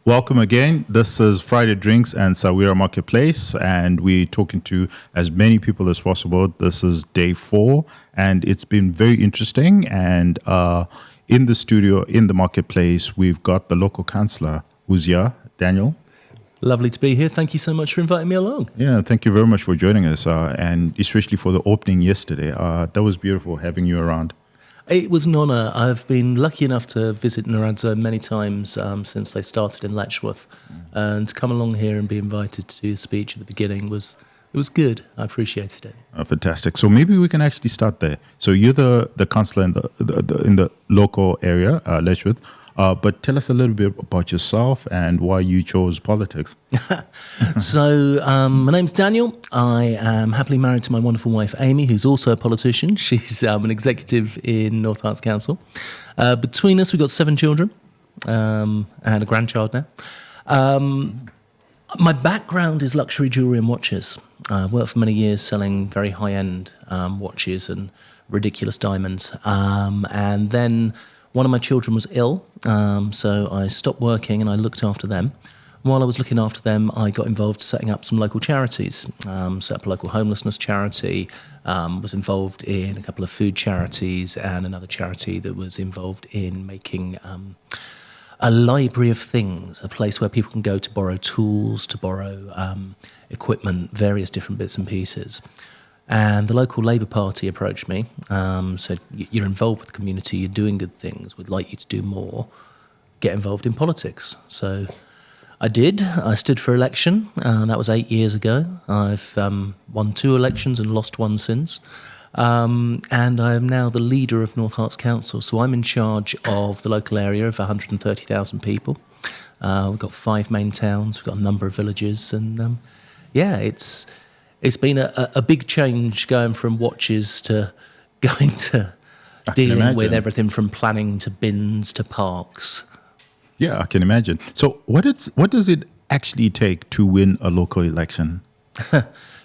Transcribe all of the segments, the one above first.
Welcome again. This is Friday Drinks and Sahwira Market Place, and we're talking to as many people as possible. This is day 4, and it's been very interesting. And in the studio, in the marketplace, we've got the local councillor who's here, Daniel. Lovely to be here. Thank you so much for inviting me along. Yeah, thank you very much for joining us, and especially for the opening yesterday. That was beautiful having you around. It was an honour. I've been lucky enough to visit Narrandera many times since they started in Letchworth, and to come along here and be invited to do a speech at the beginning was good. I appreciated it. Fantastic. So maybe we can actually start there. So you're the councillor in the local area, Letchworth, but tell us a little bit about yourself and why you chose politics. So my name's Daniel. I am happily married to my wonderful wife Amy, who's also a politician. She's an executive in North Hertfordshire Council. Between us, we've got 7 children and a grandchild now. My background is luxury jewellery and watches. I worked for many years selling very high-end watches and ridiculous diamonds. And then one of my children was ill, so I stopped working and I looked after them. While I was looking after them, I got involved setting up some local charities. Set up a local homelessness charity, was involved in a couple of food charities and another charity that was involved in making a library of things, a place where people can go to borrow tools, to borrow equipment, various different bits and pieces. And the local Labour Party approached me, said, you're involved with the community, you're doing good things, we'd like you to do more, get involved in politics. So I did. I stood for election, that was 8 years ago. I've won 2 elections and lost 1 since. And I am now the leader of North Hertfordshire Council, so I'm in charge of the local area of 130,000 people. We've got 5 main towns, we've got a number of villages, and it's been a big change going from watches to going to dealing with everything from planning to bins to parks. Yeah, I can imagine. So what does it actually take to win a local election?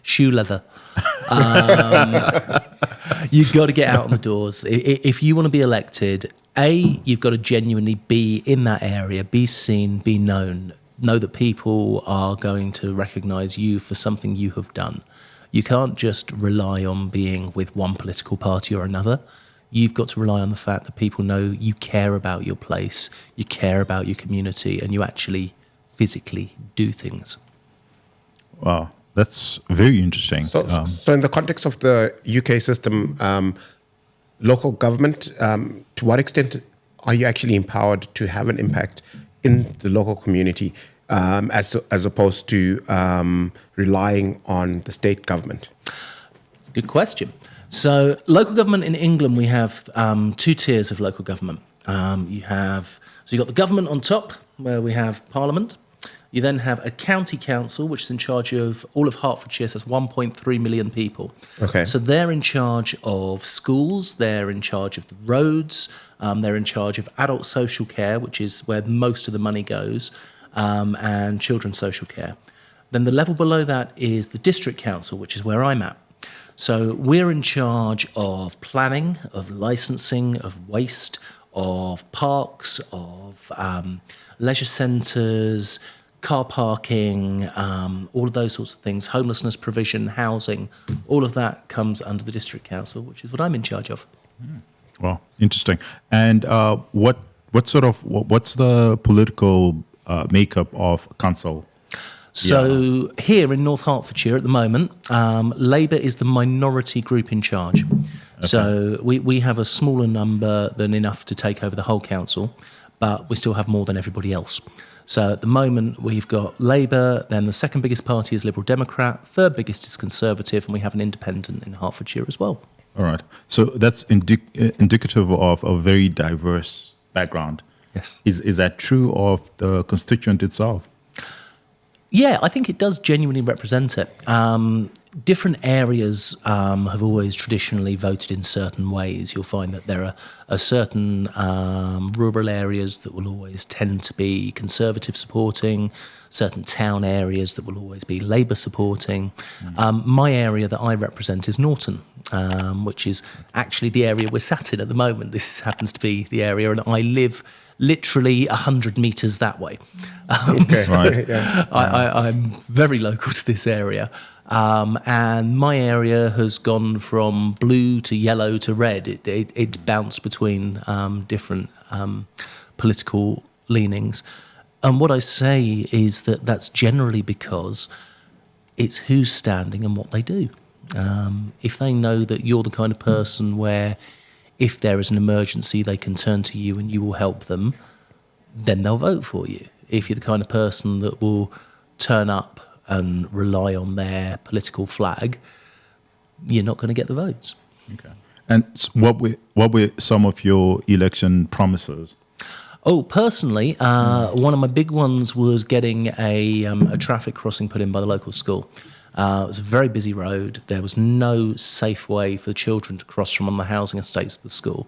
Shoe leather. You've got to get out on the doors. If you want to be elected, you've got to genuinely be in that area, be seen, be known, know that people are going to recognise you for something you have done. You can't just rely on being with one political party or another. You've got to rely on the fact that people know you care about your place, you care about your community, and you actually physically do things. Wow, that's very interesting. So in the context of the UK system, local government, to what extent are you actually empowered to have an impact in the local community as opposed to relying on the state government? It's a good question. So local government in England, we have 2 tiers of local government. You've got the government on top, where we have Parliament. You then have a county council, which is in charge of all of Hertfordshire, so that's 1.3 million people. Okay. So they're in charge of schools, they're in charge of the roads, they're in charge of adult social care, which is where most of the money goes, and children's social care. Then the level below that is the district council, which is where I'm at. So we're in charge of planning, of licensing, of waste, of parks, of leisure centres, car parking, all of those sorts of things, homelessness provision, housing, all of that comes under the district council, which is what I'm in charge of. Well, interesting. And what's the political makeup of council? So here in North Hertfordshire at the moment, Labour is the minority group in charge. Okay. So we have a smaller number than enough to take over the whole council, but we still have more than everybody else. So at the moment we've got Labour, then the second biggest party is Liberal Democrat, third biggest is Conservative, and we have an independent in Hertfordshire as well. All right. So that's indicative of a very diverse background. Yes. Is that true of the constituent itself? Yeah, I think it does genuinely represent it. Different areas have always traditionally voted in certain ways. You'll find that there are certain rural areas that will always tend to be Conservative supporting, certain town areas that will always be Labour supporting. My area that I represent is Norton, which is actually the area we're sat in at the moment. This happens to be the area, and I live literally 100 metres that way. Right. I'm very local to this area. And my area has gone from blue to yellow to red. It bounced between different political leanings. And what I say is that that's generally because it's who's standing and what they do. If they know that you're the kind of person where if there is an emergency, they can turn to you and you will help them, then they'll vote for you. If you're the kind of person that will turn up and rely on their political flag, you're not going to get the votes. Okay. And what were some of your election promises? Oh, personally, one of my big ones was getting a traffic crossing put in by the local school. It was a very busy road. There was no safe way for the children to cross from on the housing estates to the school.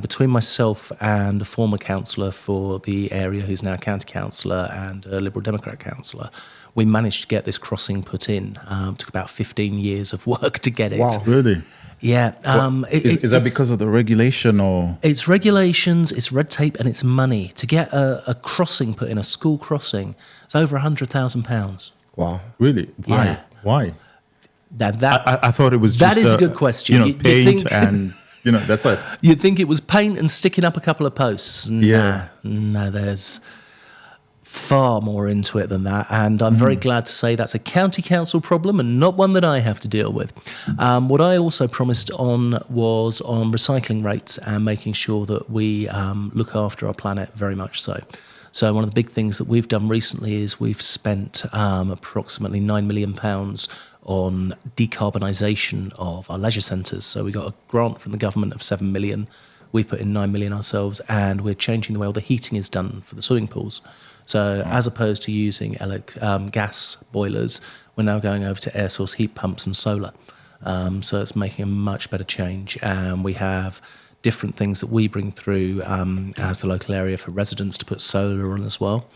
Between myself and a former councillor for the area, who's now a county councillor and a Liberal Democrat councillor, we managed to get this crossing put in. It took about 15 years of work to get it. Wow. Really? Yeah. Is that because of the regulation or? It's regulations, it's red tape, and it's money. To get a crossing put in, a school crossing, it's over £100,000. Wow. Really? Why? Yeah. Why? That I thought it was just that is a good question. You know, paint and, that's it. You'd think it was paint and sticking up a couple of posts. Yeah. No, there's far more into it than that. And I'm very glad to say that's a county council problem and not one that I have to deal with. What I also promised on was on recycling rates and making sure that we look after our planet very much so. So one of the big things that we've done recently is we've spent approximately £9 million on decarbonisation of our leisure centres. So we got a grant from the government of £7 million. We put in £9 million ourselves, and we're changing the way all the heating is done for the swimming pools. So as opposed to using gas boilers, we're now going over to air source heat pumps and solar. So it's making a much better change. And we have different things that we bring through as the local area for residents to put solar on as well.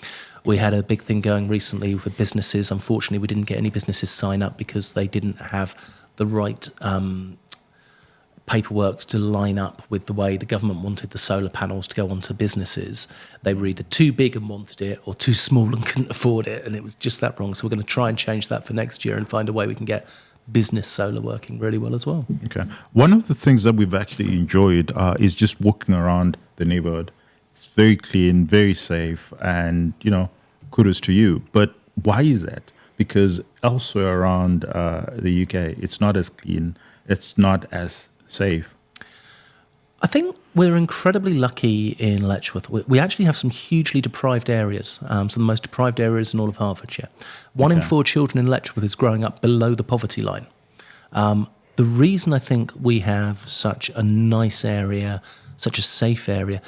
We had a big thing going recently with businesses. Unfortunately, we didn't get any businesses sign up because they didn't have the right paperwork to line up with the way the government wanted the solar panels to go onto businesses. They were either too big and wanted it or too small and couldn't afford it, and it was just that wrong. So we're going to try and change that for next year and find a way we can get business solar working really well as well. Okay. One of the things that we've actually enjoyed is just walking around the neighborhood. It's very clean, very safe, and, kudos to you. But why is that? Because elsewhere around the UK, it's not as clean, it's not as safe. I think we're incredibly lucky in Letchworth. We actually have some hugely deprived areas, some of the most deprived areas in all of Hertfordshire. One in 4 children in Letchworth is growing up below the poverty line. The reason I think we have such a nice area, such a safe area,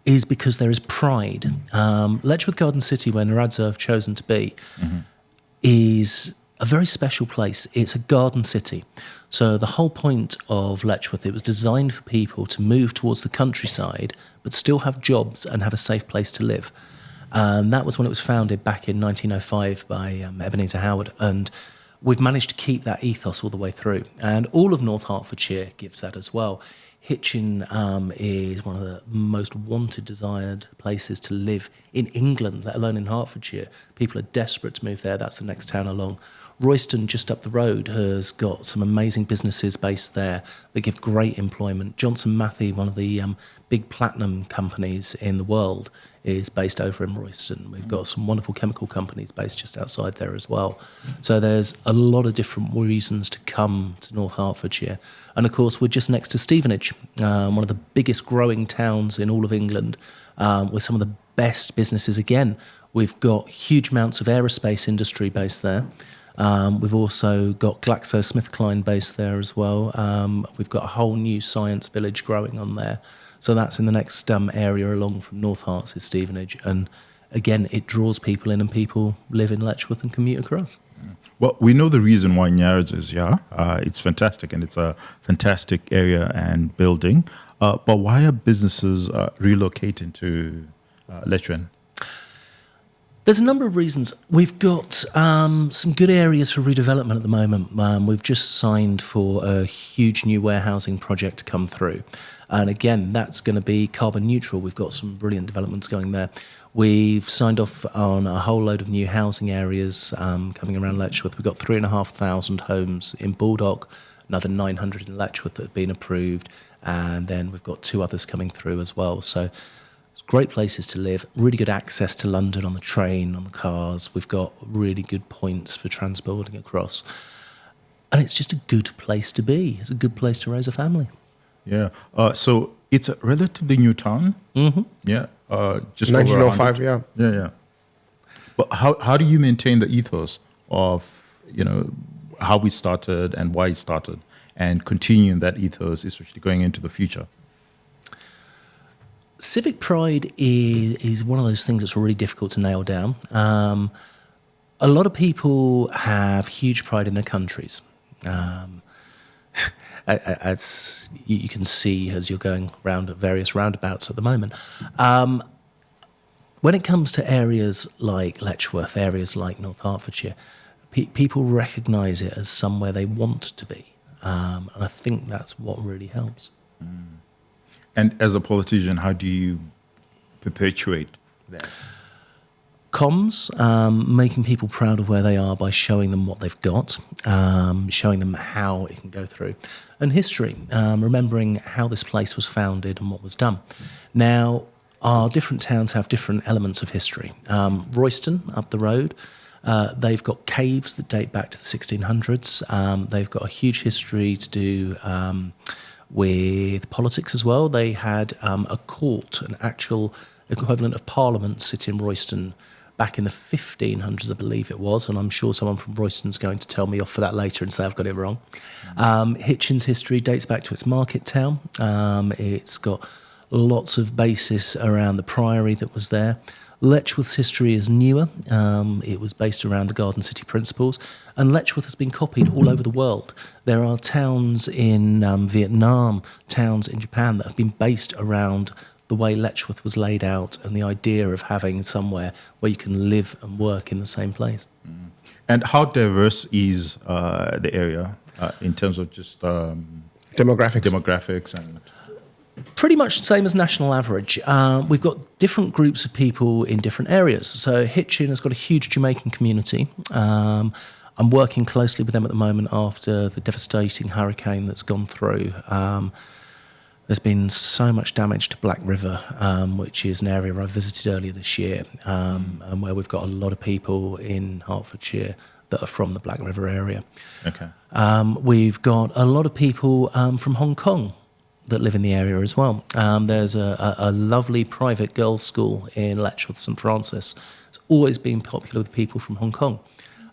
is because there is pride. Letchworth Garden City, where Naradza have chosen to be, is a very special place. It's a garden city. So the whole point of Letchworth, it was designed for people to move towards the countryside, but still have jobs and have a safe place to live. And that was when it was founded back in 1905 by Ebenezer Howard. And we've managed to keep that ethos all the way through. And all of North Hertfordshire gives that as well. Hitchin is one of the most wanted, desired places to live in England, let alone in Hertfordshire. People are desperate to move there. That's the next town along. Royston, just up the road, has got some amazing businesses based there that give great employment. Johnson Matthey, one of the big platinum companies in the world, is based over in Royston. We've got some wonderful chemical companies based just outside there as well. So there's a lot of different reasons to come to North Hertfordshire. And of course, we're just next to Stevenage, one of the biggest growing towns in all of England, with some of the best businesses again. We've got huge amounts of aerospace industry based there. We've also got GlaxoSmithKline based there as well. We've got a whole new science village growing on there. So that's in the next area along from North Herts is Stevenage. And again, it draws people in and people live in Letchworth and commute across. Well, we know the reason why Nyards is, it's fantastic and it's a fantastic area and building. But why are businesses relocating to Letchworth? There's a number of reasons. We've got some good areas for redevelopment at the moment. We've just signed for a huge new warehousing project to come through. And again, that's going to be carbon neutral. We've got some brilliant developments going there. We've signed off on a whole load of new housing areas coming around Letchworth. We've got 3,500 homes in Baldock, another 900 in Letchworth that have been approved. And then we've got 2 others coming through as well. So it's great places to live, really good access to London on the train, on the cars. We've got really good points for transporting across. And it's just a good place to be. It's a good place to raise a family. Yeah. So it's a relatively new town. Mm-hmm. Yeah. Just 1905, yeah. Yeah, yeah. But how do you maintain the ethos of, how we started and why it started, and continuing that ethos, especially going into the future? Civic pride is one of those things that's really difficult to nail down. A lot of people have huge pride in their countries. As you can see as you're going round at various roundabouts at the moment. When it comes to areas like Letchworth, areas like North Hertfordshire, people recognise it as somewhere they want to be. And I think that's what really helps. And as a politician, how do you perpetuate that? Comms, making people proud of where they are by showing them what they've got, showing them how it can go through. And history, remembering how this place was founded and what was done. Now, our different towns have different elements of history. Royston, up the road, they've got caves that date back to the 1600s. They've got a huge history to do with politics as well. They had a court, an actual equivalent of Parliament, sit in Royston back in the 1500s, I believe it was, and I'm sure someone from Royston's going to tell me off for that later and say I've got it wrong. Hitchin's history dates back to its market town. It's got lots of basis around the priory that was there. Letchworth's history is newer. It was based around the Garden City principles, and Letchworth has been copied all over the world. There are towns in Vietnam, towns in Japan that have been based around the way Letchworth was laid out and the idea of having somewhere where you can live and work in the same place. And how diverse is the area in terms of just demographics and... Pretty much the same as national average. We've got different groups of people in different areas. So Hitchin has got a huge Jamaican community. I'm working closely with them at the moment after the devastating hurricane that's gone through. There's been so much damage to Black River, which is an area I visited earlier this year, and where we've got a lot of people in Hertfordshire that are from the Black River area. Okay. We've got a lot of people from Hong Kong that live in the area as well. There's a lovely private girls' school in Letchworth, St Francis. It's always been popular with people from Hong Kong.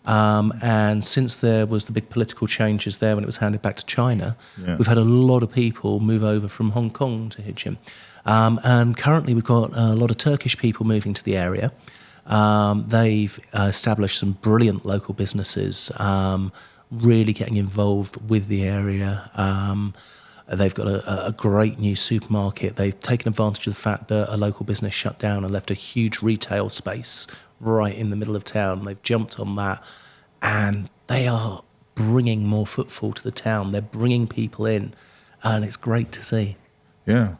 And since there was the big political changes there when it was handed back to China, we've had a lot of people move over from Hong Kong to Hitchin. And currently we've got a lot of Turkish people moving to the area. They've established some brilliant local businesses, really getting involved with the area. They've got a great new supermarket. They've taken advantage of the fact that a local business shut down and left a huge retail space right in the middle of town. They've jumped on that, and they are bringing more footfall to the town. They're bringing people in, and it's great to see. Yeah.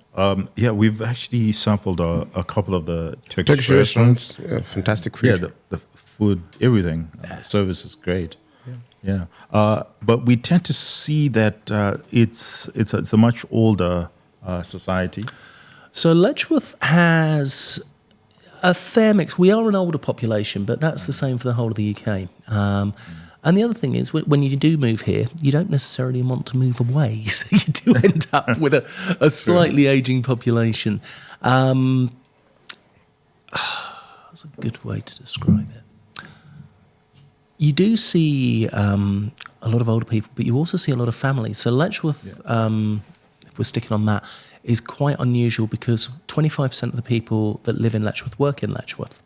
We've actually sampled a couple of the Turkish restaurants. Yeah, fantastic food. Yeah, the food, everything. Service is great. Yeah. But we tend to see that it's a much older society. So Letchworth has a fair mix. We are an older population, but that's the same for the whole of the UK. And the other thing is, when you do move here, you don't necessarily want to move away. So you do end up with a slightly ageing population. That's a good way to describe it. You do see a lot of older people, but you also see a lot of families. So Letchworth, if we're sticking on that, is quite unusual because 25% of the people that live in Letchworth work in Letchworth.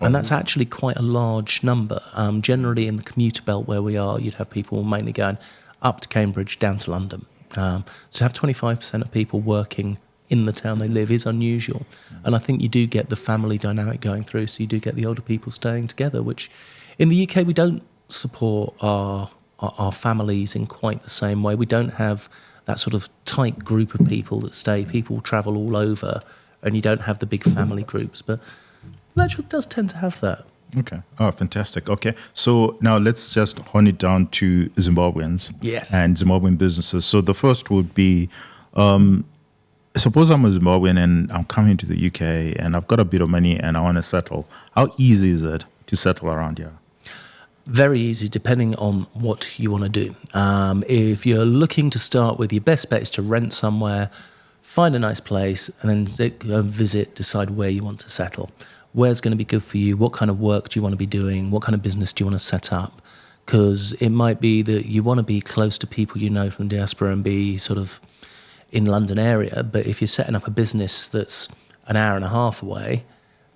And that's actually quite a large number. Generally in the commuter belt where we are, you'd have people mainly going up to Cambridge, down to London. So to have 25% of people working in the town they live is unusual. And I think you do get the family dynamic going through, so you do get the older people staying together, which in the UK we don't support our families in quite the same way. We don't have that sort of tight group of people that stay. People travel all over, and you don't have the big family groups. But Letchworth does tend to have that. Okay. Oh, fantastic. Okay. So now let's just hone it down to Zimbabweans. Yes. And Zimbabwean businesses. So the first would be, suppose I'm a Zimbabwean and I'm coming to the UK and I've got a bit of money and I want to settle. How easy is it to settle around here? Very easy, depending on what you want to do. If you're looking to start with, your best bet is to rent somewhere, find a nice place, and then go visit, decide where you want to settle. Where's going to be good for you? What kind of work do you want to be doing? What kind of business do you want to set up? Because it might be that you want to be close to people you know from Diaspora and be sort of in London area, but if you're setting up a business that's an hour and a half away,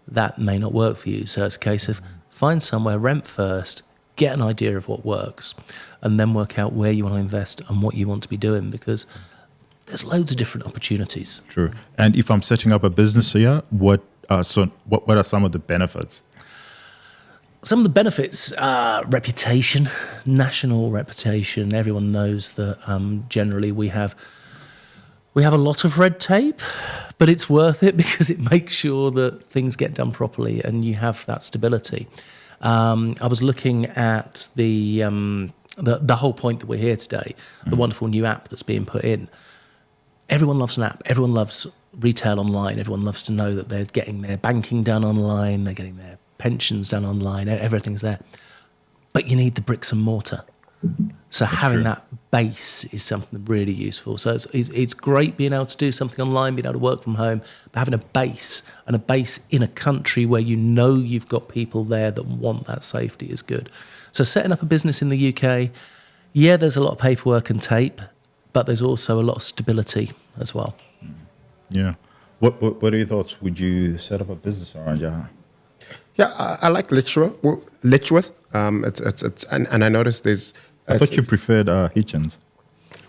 that may not work for you. So it's a case of find somewhere, rent first, get an idea of what works, and then work out where you want to invest and what you want to be doing, because there's loads of different opportunities. True. And if I'm setting up a business here, what are some of the benefits? Some of the benefits are reputation, national reputation. Everyone knows that generally we have a lot of red tape, but it's worth it because it makes sure that things get done properly and you have that stability. I was looking at the whole point that we're here today, the wonderful new app that's being put in. Everyone loves an app. Everyone loves retail online. Everyone loves to know that they're getting their banking done online, they're getting their pensions done online, everything's there. But you need the bricks and mortar. So that's having true. That base is something really useful. So it's great being able to do something online, being able to work from home, but having a base, and a base in a country where you know you've got people there that want that safety is good. So setting up a business in the UK, yeah, there's a lot of paperwork and tape, but there's also a lot of stability as well. Yeah. What are your thoughts? Would you set up a business around here? Yeah, I like Letchworth. And I noticed there's. I thought you preferred Hitchens.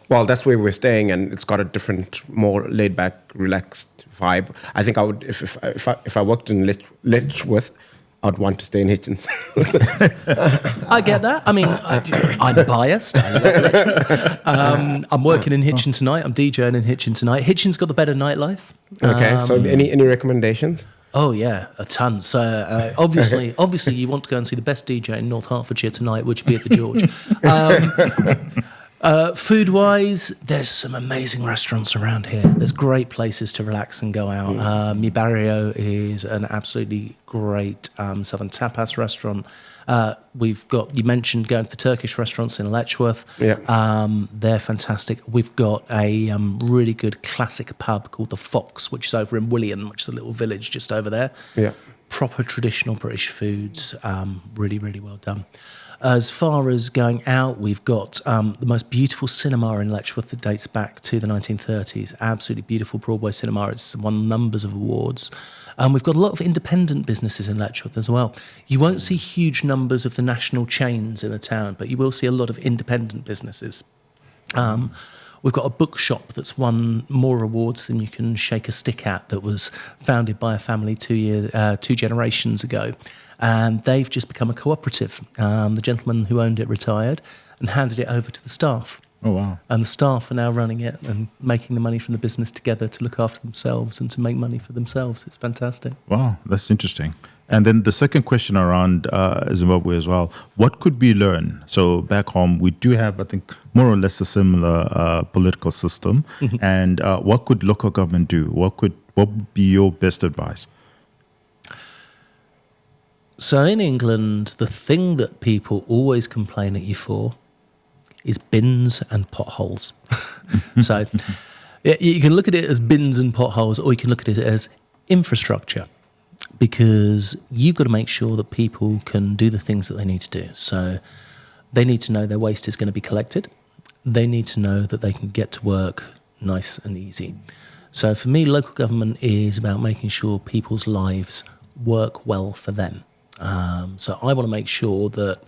Well, that's where we're staying, and it's got a different, more laid-back, relaxed vibe. I think I would, if I worked in Letchworth, I'd want to stay in Hitchens. I get that. I mean, I'm biased. I love it. I'm working in Hitchin tonight. I'm DJing in Hitchin tonight. Hitchin's got the better nightlife. Okay, so any recommendations? Oh yeah, a ton. So obviously, you want to go and see the best DJ in North Hertfordshire tonight, which would be at the George. Food-wise, there's some amazing restaurants around here. There's great places to relax and go out. Mi Barrio is an absolutely great southern tapas restaurant. We've got, you mentioned going to the Turkish restaurants in Letchworth. Yeah. They're fantastic. We've got a really good classic pub called The Fox, which is over in William, which is a little village just over there. Yeah. Proper traditional British foods, really, really well done. As far as going out, we've got the most beautiful cinema in Letchworth that dates back to the 1930s. Absolutely beautiful Broadway cinema. It's won numbers of awards. We've got a lot of independent businesses in Letchworth as well. You won't see huge numbers of the national chains in the town, but you will see a lot of independent businesses. We've got a bookshop that's won more awards than you can shake a stick at, that was founded by a family 2 generations ago. And they've just become a cooperative. The gentleman who owned it retired and handed it over to the staff. Oh, wow. And the staff are now running it and making the money from the business together to look after themselves and to make money for themselves. It's fantastic. Wow, that's interesting. And then the second question around Zimbabwe as well, what could we learn? So back home, we do have, I think, more or less a similar political system. And what could local government do? What would be your best advice? So in England, the thing that people always complain at you for is bins and potholes. So you can look at it as bins and potholes, or you can look at it as infrastructure, because you've got to make sure that people can do the things that they need to do. So they need to know their waste is going to be collected. They need to know that they can get to work nice and easy. So for me, local government is about making sure people's lives work well for them. So I want to make sure that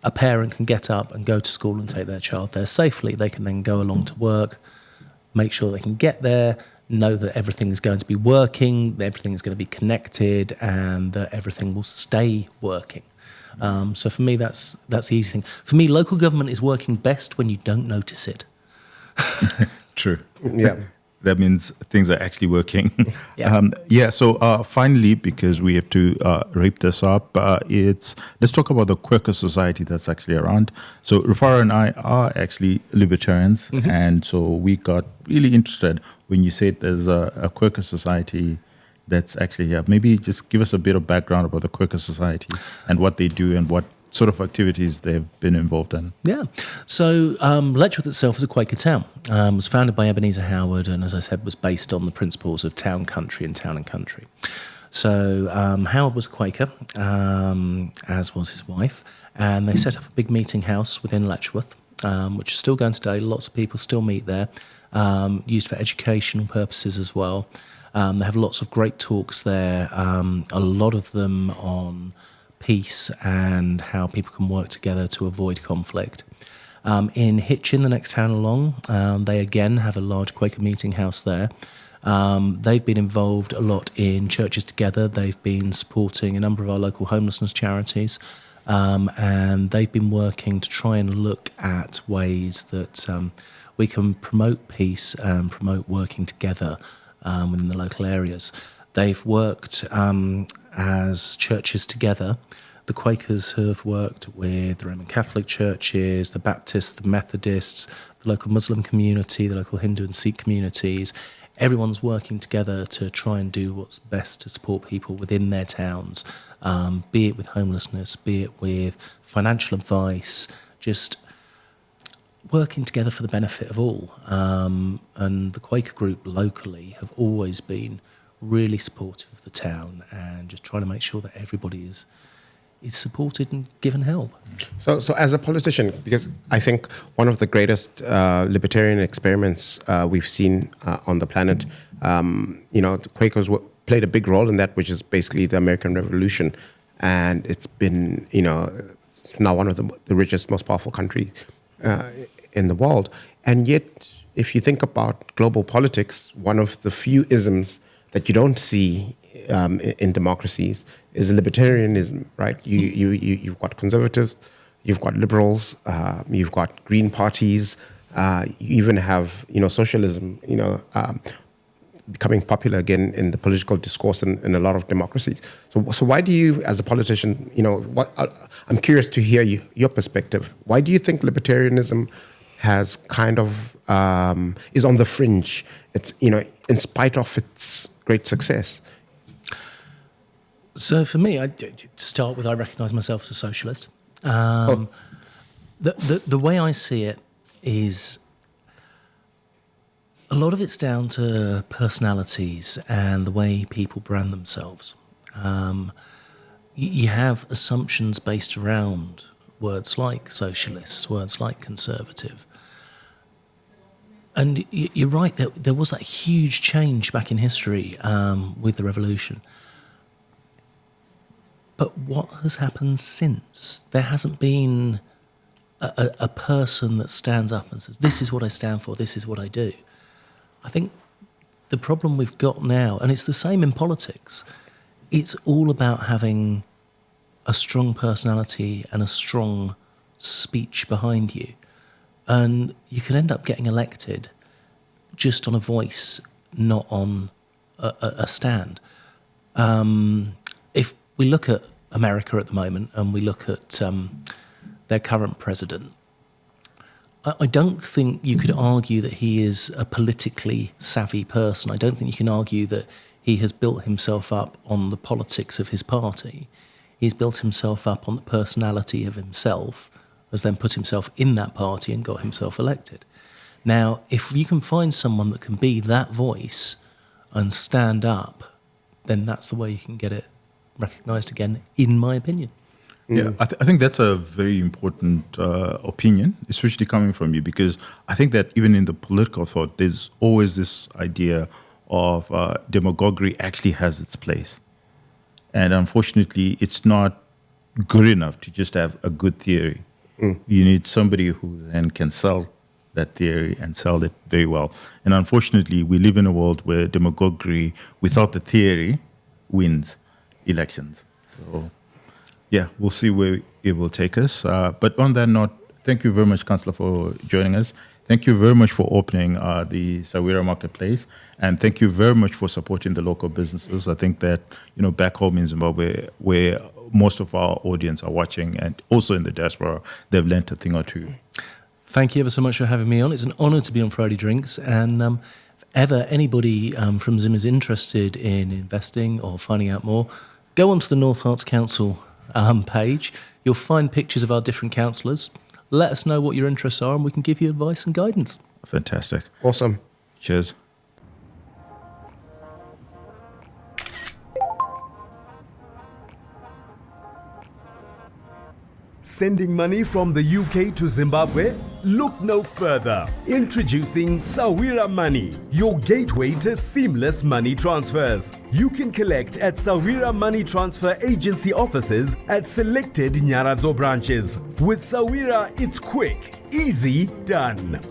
a parent can get up and go to school and take their child there safely. They can then go along to work, make sure they can get there, know that everything is going to be working, that everything is going to be connected, and that everything will stay working. So for me, that's the easy thing. For me, local government is working best when you don't notice it. True. Yeah. That means things are actually working. Yeah. So finally, because we have to wrap this up, let's talk about the Quaker society that's actually around. So Rufaro and I are actually libertarians, and so we got really interested when you said there's a Quaker society that's actually here. Maybe just give us a bit of background about the Quaker society and what they do and what sort of activities they've been involved in. Yeah. So Letchworth itself is a Quaker town. It was founded by Ebenezer Howard, and as I said, was based on the principles of town, country, and town and country. So Howard was a Quaker, as was his wife, and they set up a big meeting house within Letchworth, which is still going today. Lots of people still meet there, used for educational purposes as well. They have lots of great talks there, a lot of them on peace and how people can work together to avoid conflict. In Hitchin, the next town along, they again have a large Quaker meeting house there. They've been involved a lot in Churches Together. They've been supporting a number of our local homelessness charities, and they've been working to try and look at ways that we can promote peace and promote working together within the local areas. They've worked as Churches Together. The Quakers have worked with the Roman Catholic churches, the Baptists, the Methodists, the local Muslim community, the local Hindu and Sikh communities. Everyone's working together to try and do what's best to support people within their towns, be it with homelessness, be it with financial advice, just working together for the benefit of all. And the Quaker group locally have always been really supportive of the town and just trying to make sure that everybody is supported and given help. So as a politician, because I think one of the greatest libertarian experiments we've seen on the planet, the Quakers played a big role in that, which is basically the American Revolution. And it's been, it's now one of the richest, most powerful countries in the world. And yet, if you think about global politics, one of the few isms that you don't see in democracies is libertarianism, right? You've got conservatives, you've got liberals, you've got green parties, you even have socialism, becoming popular again in the political discourse in a lot of democracies. So why do you, as a politician, I'm curious to hear your perspective. Why do you think libertarianism has kind of is on the fringe? It's in spite of its great success. So for me, I start with I recognise myself as a socialist. The way I see it is a lot of it's down to personalities and the way people brand themselves. You have assumptions based around words like socialist, words like conservative. And you're right, there was that huge change back in history with the revolution. But what has happened since? There hasn't been a person that stands up and says, this is what I stand for, this is what I do. I think the problem we've got now, and it's the same in politics, it's all about having a strong personality and a strong speech behind you. And you can end up getting elected just on a voice, not on a stand. If we look at America at the moment and we look at their current president, I don't think you could argue that he is a politically savvy person. I don't think you can argue that he has built himself up on the politics of his party. He's built himself up on the personality of himself, has then put himself in that party and got himself elected. Now, if you can find someone that can be that voice and stand up, then that's the way you can get it recognised again, in my opinion. Yeah, I think that's a very important opinion, especially coming from you, because I think that even in the political thought, there's always this idea of demagoguery actually has its place. And unfortunately, it's not good enough to just have a good theory. You need somebody who then can sell that theory and sell it very well. And unfortunately, we live in a world where demagoguery without the theory wins elections. So, yeah, we'll see where it will take us. But on that note, thank you very much, Councillor, for joining us. Thank you very much for opening the Sahwira Market Place, and thank you very much for supporting the local businesses. I think that, you know, back home in Zimbabwe, where most of our audience are watching, and also in the diaspora, they've learnt a thing or two. Thank you ever so much for having me on. It's an honour to be on Friday Drinks, and if ever anybody from Zim is interested in investing or finding out more, go onto the North Hertfordshire Council page. You'll find pictures of our different councillors. Let us know what your interests are and we can give you advice and guidance. Fantastic. Awesome. Cheers. Sending money from the UK to Zimbabwe? Look no further. Introducing Sahwira Money, your gateway to seamless money transfers. You can collect at Sahwira Money Transfer Agency offices at selected Nyaradzo branches. With Sahwira, it's quick, easy, done.